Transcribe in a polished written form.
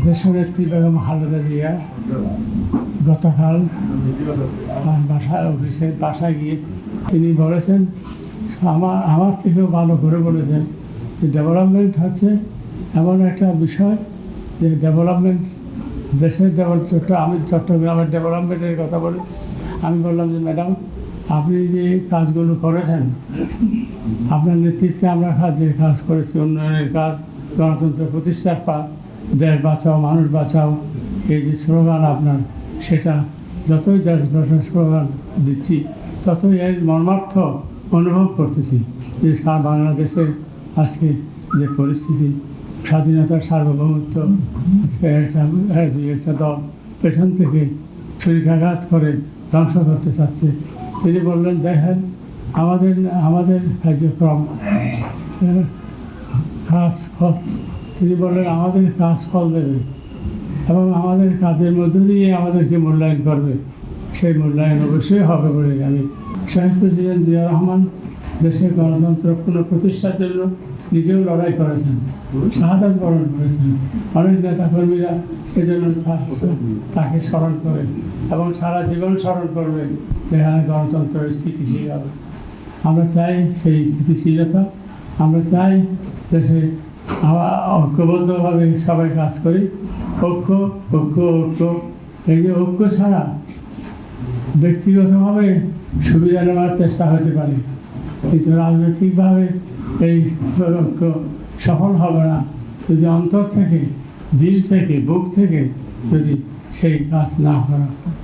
দেশনেত্রী বেগম খালেদা জিয়া গতকাল বাসায় গিয়ে তিনি বলেছেন, আমার থেকেও ভালো করে বলেছেন যে ডেভেলপমেন্ট হচ্ছে এমন একটা বিষয় যে ডেভেলপমেন্ট দেশের আমি চট্টগ্রামের ডেভেলপমেন্টের কথা বলি। আমি বললাম যে ম্যাডাম, আপনি যে কাজগুলো করেছেন, আপনার নেতৃত্বে আমরা যে কাজ করেছি, উন্নয়নের কাজ, গণতন্ত্র প্রতিষ্ঠার কাজ, দেশ বাঁচাও মানুষ বাঁচাও, এই যে স্লোগান আপনার, সেটা যতই দেশ বাঁচাও স্লোগান দিচ্ছি ততই এর মর্মার্থ অনুভব করতেছি যে বাংলাদেশের আজকে যে পরিস্থিতি, স্বাধীনতার সার্বভৌমত্ব একটা দল পেছন থেকে ছুরিকাঘাত করে ধ্বংস করতে চাচ্ছে। তিনি বললেন, দেখেন আমাদের কার্যক্রম তিনি বললেন আমাদের কাজ ফল দেবে এবং আমাদের কাজের মধ্য দিয়ে আমাদেরকে মূল্যায়ন করবে। সেই মূল্যায়ন অবশ্যই হবে বলে আমি শহীদ প্রেসিডেন্ট জিয়া রহমান দেশের গণতন্ত্র পুনঃপ্রতিষ্ঠার জন্য নিজেও লড়াই করেছেন, শাহাদাত বরণ করেছেন। অনেক নেতাকর্মীরা সেজন্য তাকে স্মরণ করে এবং সারা জীবন স্মরণ করবে, যেখানে গণতন্ত্র স্থিতিশীল হবে। আমরা চাই সেই স্থিতিশীলতা, আমরা চাই দেশে ঐক্যবদ্ধভাবে সবাই কাজ করি। ঐক্য ঐক্য ঐক্য এই যে ঐক্য ছাড়া ব্যক্তিগতভাবে সুবিধা নেওয়ার চেষ্টা হতে পারে, কিন্তু রাজনৈতিকভাবে এই ঐক্য সফল হবে না যদি অন্তর থেকে, দিল থেকে, বুক থেকে যদি সেই কাজ না করা।